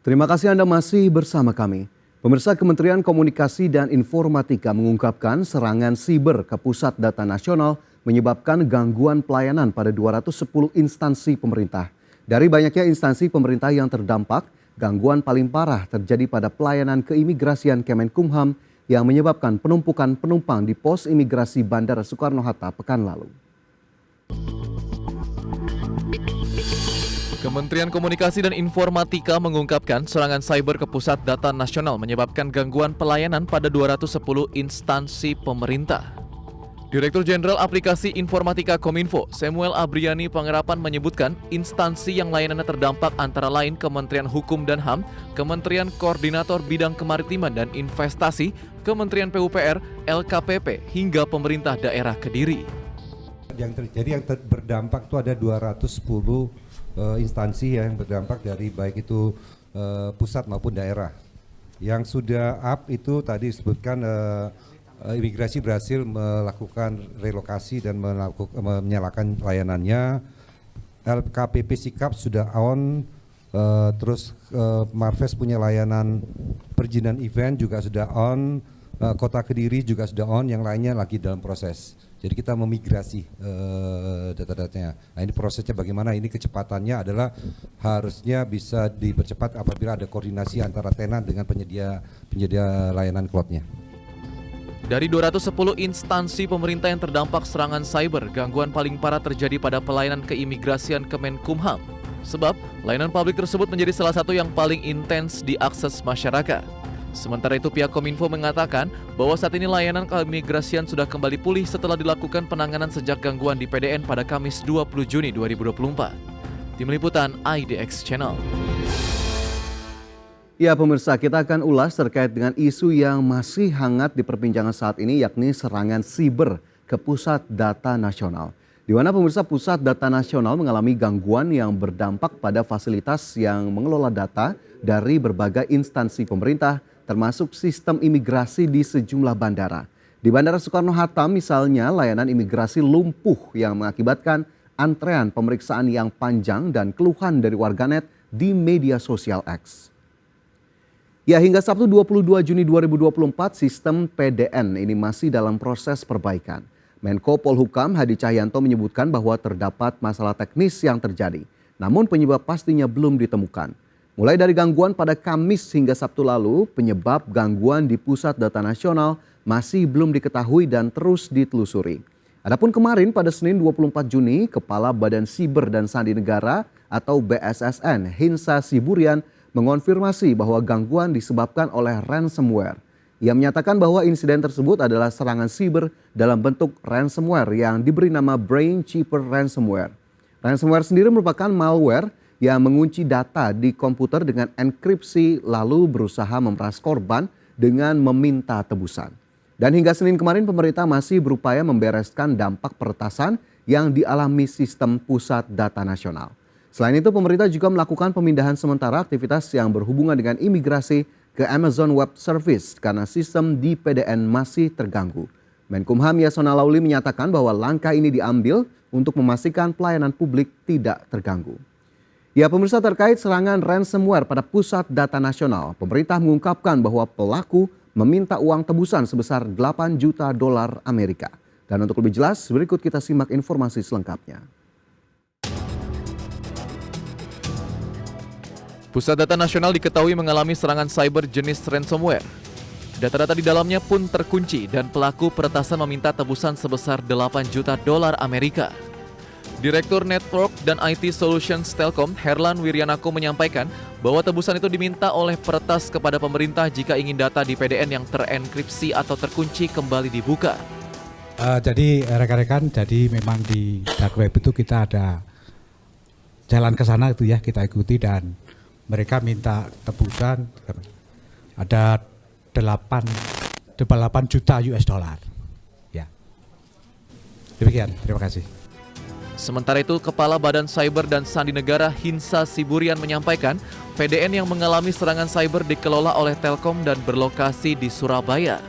Terima kasih Anda masih bersama kami. Pemirsa, Kementerian Komunikasi dan Informatika mengungkapkan serangan siber ke Pusat Data Nasional menyebabkan gangguan pelayanan pada 210 instansi pemerintah. Dari banyaknya instansi pemerintah yang terdampak, gangguan paling parah terjadi pada pelayanan keimigrasian Kemenkumham yang menyebabkan penumpukan penumpang di pos imigrasi Bandara Soekarno-Hatta pekan lalu. Kementerian Komunikasi dan Informatika mengungkapkan serangan cyber ke Pusat Data Nasional menyebabkan gangguan pelayanan pada 210 instansi pemerintah. Direktur Jenderal Aplikasi Informatika Kominfo, Samuel Abriani Pangerapan menyebutkan instansi yang layanannya terdampak antara lain Kementerian Hukum dan HAM, Kementerian Koordinator Bidang Kemaritiman dan Investasi, Kementerian PUPR, LKPP, hingga pemerintah daerah Kediri. Yang terjadi berdampak itu ada 210 instansi yang berdampak dari baik itu pusat maupun daerah. Yang sudah up itu tadi disebutkan imigrasi berhasil melakukan relokasi dan menyalakan layanannya. LKPP Sikap sudah on, terus Marves punya layanan perizinan event juga sudah on, Kota Kediri juga sudah on, yang lainnya lagi dalam proses. Jadi kita memigrasi data-datanya. Nah ini prosesnya bagaimana, ini kecepatannya adalah harusnya bisa dipercepat apabila ada koordinasi antara tenan dengan penyedia layanan cloud-nya. Dari 210 instansi pemerintah yang terdampak serangan cyber, gangguan paling parah terjadi pada pelayanan keimigrasian Kemenkumham. Sebab, layanan publik tersebut menjadi salah satu yang paling intens diakses masyarakat. Sementara itu pihak Kominfo mengatakan bahwa saat ini layanan keimigrasian sudah kembali pulih setelah dilakukan penanganan sejak gangguan di PDN pada Kamis 20 Juni 2024. Tim Liputan IDX Channel. Ya pemirsa, kita akan ulas terkait dengan isu yang masih hangat di perbincangan saat ini, yakni serangan siber ke Pusat Data Nasional. Di mana pemirsa, Pusat Data Nasional mengalami gangguan yang berdampak pada fasilitas yang mengelola data dari berbagai instansi pemerintah, termasuk sistem imigrasi di sejumlah bandara. Di Bandara Soekarno-Hatta misalnya, layanan imigrasi lumpuh yang mengakibatkan antrean pemeriksaan yang panjang dan keluhan dari warganet di media sosial X. Ya, hingga Sabtu 22 Juni 2024, sistem PDN ini masih dalam proses perbaikan. Menko Polhukam Hadi Cahyanto menyebutkan bahwa terdapat masalah teknis yang terjadi, namun penyebab pastinya belum ditemukan. Mulai dari gangguan pada Kamis hingga Sabtu lalu, penyebab gangguan di Pusat Data Nasional masih belum diketahui dan terus ditelusuri. Adapun kemarin pada Senin 24 Juni, Kepala Badan Siber dan Sandi Negara atau BSSN, Hinsa Siburian, mengonfirmasi bahwa gangguan disebabkan oleh ransomware. Ia menyatakan bahwa insiden tersebut adalah serangan siber dalam bentuk ransomware yang diberi nama Brain Cheaper Ransomware. Ransomware sendiri merupakan malware yang mengunci data di komputer dengan enkripsi lalu berusaha memeras korban dengan meminta tebusan. Dan hingga Senin kemarin pemerintah masih berupaya membereskan dampak peretasan yang dialami sistem Pusat Data Nasional. Selain itu pemerintah juga melakukan pemindahan sementara aktivitas yang berhubungan dengan imigrasi ke Amazon Web Service karena sistem di PDN masih terganggu. Menkumham Yasona Lauli menyatakan bahwa langkah ini diambil untuk memastikan pelayanan publik tidak terganggu. Ya pemirsa, terkait serangan ransomware pada Pusat Data Nasional, pemerintah mengungkapkan bahwa pelaku meminta uang tebusan sebesar 8 juta dolar Amerika. Dan untuk lebih jelas, berikut kita simak informasi selengkapnya. Pusat Data Nasional diketahui mengalami serangan cyber jenis ransomware. Data-data di dalamnya pun terkunci dan pelaku peretasan meminta tebusan sebesar 8 juta dolar Amerika. Direktur Network dan IT Solutions Telkom, Herlan Wiryanako menyampaikan bahwa tebusan itu diminta oleh peretas kepada pemerintah jika ingin data di PDN yang terenkripsi atau terkunci kembali dibuka. Jadi rekan-rekan, jadi memang di dark web itu kita ada jalan ke sana itu ya, kita ikuti dan mereka minta tebusan ada 8 juta US dollar. Ya. Demikian, terima kasih. Sementara itu, Kepala Badan Cyber dan Sandi Negara Hinsa Siburian menyampaikan PDN yang mengalami serangan cyber dikelola oleh Telkom dan berlokasi di Surabaya.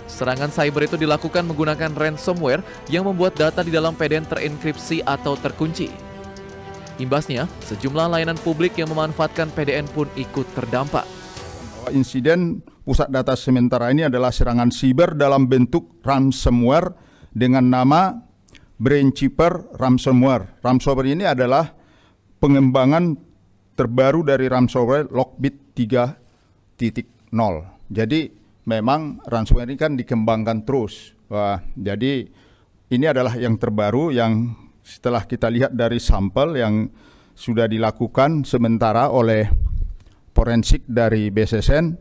Serangan cyber itu dilakukan menggunakan ransomware yang membuat data di dalam PDN terenkripsi atau terkunci. Imbasnya, sejumlah layanan publik yang memanfaatkan PDN pun ikut terdampak. Insiden pusat data sementara ini adalah serangan siber dalam bentuk ransomware dengan nama Brainkeeper Ransomware. Ransomware ini adalah pengembangan terbaru dari ransomware Lockbit 3.0. Jadi memang ransomware ini kan dikembangkan terus. Jadi ini adalah yang terbaru yang setelah kita lihat dari sampel yang sudah dilakukan sementara oleh forensik dari BSSN,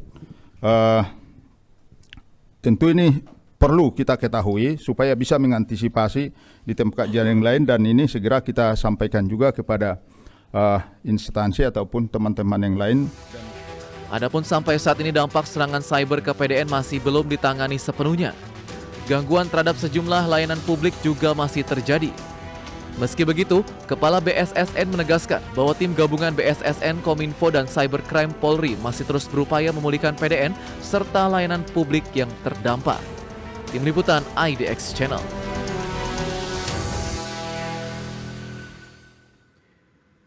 tentu ini perlu kita ketahui supaya bisa mengantisipasi di tempat kejadian yang lain, dan ini segera kita sampaikan juga kepada instansi ataupun teman-teman yang lain. Adapun sampai saat ini dampak serangan cyber ke PDN masih belum ditangani sepenuhnya. Gangguan terhadap sejumlah layanan publik juga masih terjadi. Meski begitu, Kepala BSSN menegaskan bahwa tim gabungan BSSN, Kominfo, dan Cybercrime Polri masih terus berupaya memulihkan PDN serta layanan publik yang terdampak. Tim Liputan IDX Channel.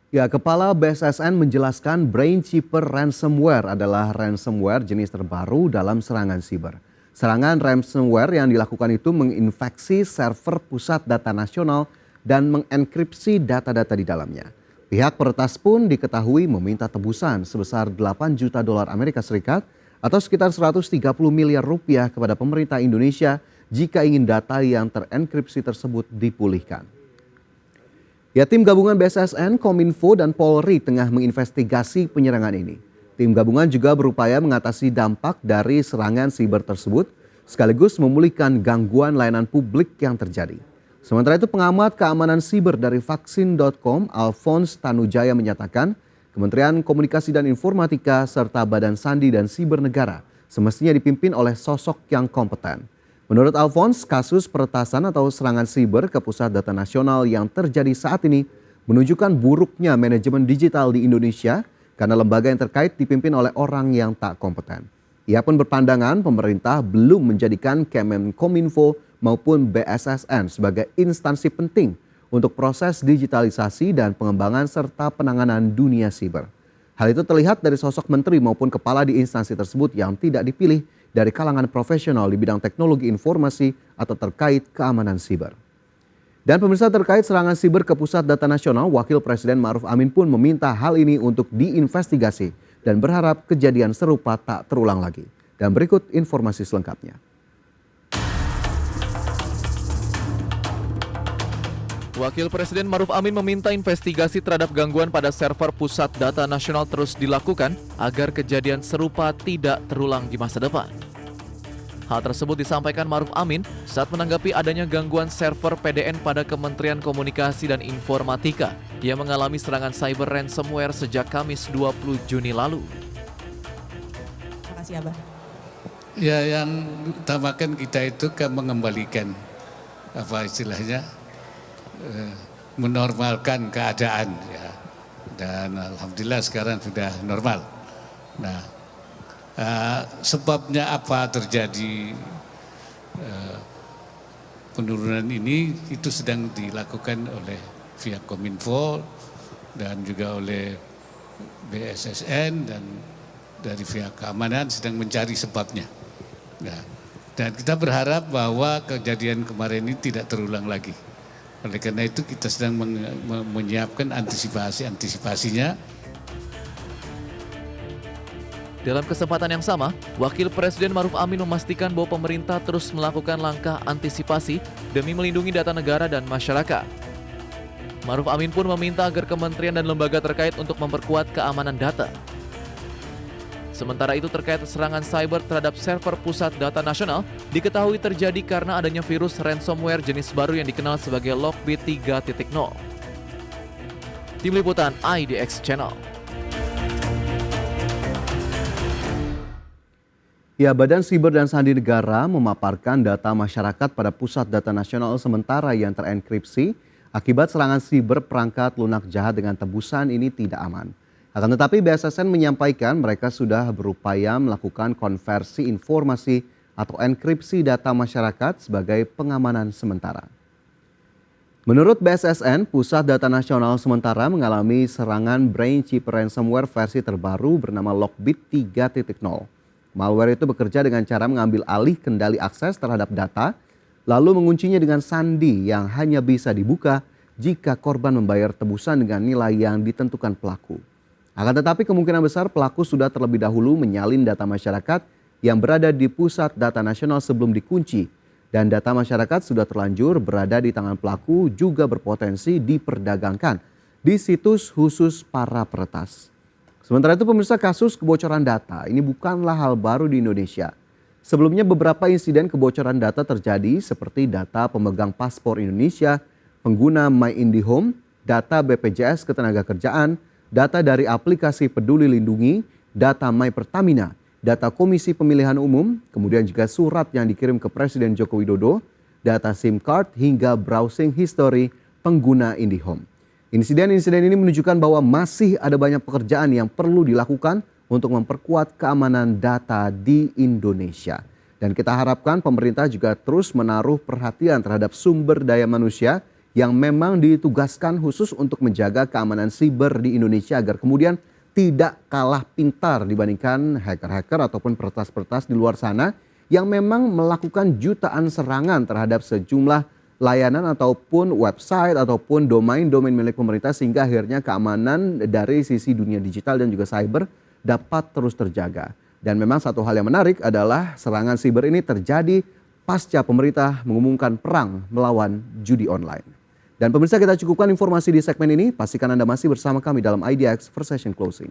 Ya, Kepala BSSN menjelaskan Brainkeeper Ransomware adalah ransomware jenis terbaru dalam serangan siber. Serangan ransomware yang dilakukan itu menginfeksi server pusat data nasional dan mengenkripsi data-data di dalamnya. Pihak peretas pun diketahui meminta tebusan sebesar 8 juta dolar Amerika Serikat atau sekitar 130 miliar rupiah kepada pemerintah Indonesia jika ingin data yang terenkripsi tersebut dipulihkan. Ya, tim gabungan BSSN, Kominfo, dan Polri tengah menginvestigasi penyerangan ini. Tim gabungan juga berupaya mengatasi dampak dari serangan siber tersebut sekaligus memulihkan gangguan layanan publik yang terjadi. Sementara itu, pengamat keamanan siber dari vaksin.com, Alphonse Tanujaya, menyatakan Kementerian Komunikasi dan Informatika serta Badan Sandi dan Siber Negara semestinya dipimpin oleh sosok yang kompeten. Menurut Alphonse, kasus peretasan atau serangan siber ke pusat data nasional yang terjadi saat ini menunjukkan buruknya manajemen digital di Indonesia karena lembaga yang terkait dipimpin oleh orang yang tak kompeten. Ia pun berpandangan pemerintah belum menjadikan Kemenkominfo maupun BSSN sebagai instansi penting untuk proses digitalisasi dan pengembangan serta penanganan dunia siber. Hal itu terlihat dari sosok menteri maupun kepala di instansi tersebut yang tidak dipilih dari kalangan profesional di bidang teknologi informasi atau terkait keamanan siber. Dan pemirsa, terkait serangan siber ke pusat data nasional, Wakil Presiden Ma'ruf Amin pun meminta hal ini untuk diinvestigasi dan berharap kejadian serupa tak terulang lagi. Dan berikut informasi selengkapnya. Wakil Presiden Ma'ruf Amin meminta investigasi terhadap gangguan pada server pusat data nasional terus dilakukan agar kejadian serupa tidak terulang di masa depan. Hal tersebut disampaikan Ma'ruf Amin saat menanggapi adanya gangguan server PDN pada Kementerian Komunikasi dan Informatika yang mengalami serangan cyber ransomware sejak Kamis 20 Juni lalu. Terima kasih, Abah. Ya, yang utamakan kita itu kan mengembalikan apa istilahnya, menormalkan keadaan ya, dan alhamdulillah sekarang sudah normal. Nah, sebabnya apa terjadi penurunan ini itu sedang dilakukan oleh pihak Kominfo dan juga oleh BSSN dan dari pihak keamanan sedang mencari sebabnya. Nah, dan kita berharap bahwa kejadian kemarin ini tidak terulang lagi. Oleh karena itu kita sedang menyiapkan antisipasinya. Dalam kesempatan yang sama, Wakil Presiden Ma'ruf Amin memastikan bahwa pemerintah terus melakukan langkah antisipasi demi melindungi data negara dan masyarakat. Ma'ruf Amin pun meminta agar kementerian dan lembaga terkait untuk memperkuat keamanan data. Sementara itu, terkait serangan cyber terhadap server pusat data nasional diketahui terjadi karena adanya virus ransomware jenis baru yang dikenal sebagai Lockbit 3.0. Tim Liputan IDX Channel. Ya, Badan Siber dan Sandi Negara memaparkan data masyarakat pada pusat data nasional sementara yang terenkripsi akibat serangan siber perangkat lunak jahat dengan tebusan ini tidak aman. Akan tetapi BSSN menyampaikan mereka sudah berupaya melakukan konversi informasi atau enkripsi data masyarakat sebagai pengamanan sementara. Menurut BSSN, Pusat Data Nasional sementara mengalami serangan brain chip ransomware versi terbaru bernama Lockbit 3.0. Malware itu bekerja dengan cara mengambil alih kendali akses terhadap data, lalu menguncinya dengan sandi yang hanya bisa dibuka jika korban membayar tebusan dengan nilai yang ditentukan pelaku. Akan tetapi kemungkinan besar pelaku sudah terlebih dahulu menyalin data masyarakat yang berada di Pusat Data Nasional sebelum dikunci. Dan data masyarakat sudah terlanjur berada di tangan pelaku juga berpotensi diperdagangkan di situs khusus para peretas. Sementara itu pemirsa, kasus kebocoran data ini bukanlah hal baru di Indonesia. Sebelumnya beberapa insiden kebocoran data terjadi seperti data pemegang paspor Indonesia, pengguna My IndiHome, data BPJS Ketenagakerjaan, data dari aplikasi Peduli Lindungi, data My Pertamina, data Komisi Pemilihan Umum, kemudian juga surat yang dikirim ke Presiden Joko Widodo, data SIM card hingga browsing history pengguna IndiHome. Insiden-insiden ini menunjukkan bahwa masih ada banyak pekerjaan yang perlu dilakukan untuk memperkuat keamanan data di Indonesia. Dan kita harapkan pemerintah juga terus menaruh perhatian terhadap sumber daya manusia yang memang ditugaskan khusus untuk menjaga keamanan siber di Indonesia agar kemudian tidak kalah pintar dibandingkan hacker-hacker ataupun peretas-peretas di luar sana yang memang melakukan jutaan serangan terhadap sejumlah layanan ataupun website ataupun domain-domain milik pemerintah sehingga akhirnya keamanan dari sisi dunia digital dan juga cyber dapat terus terjaga. Dan memang satu hal yang menarik adalah serangan siber ini terjadi pasca pemerintah mengumumkan perang melawan judi online. Dan pemirsa, kita cukupkan informasi di segmen ini. Pastikan Anda masih bersama kami dalam IDX First Session Closing.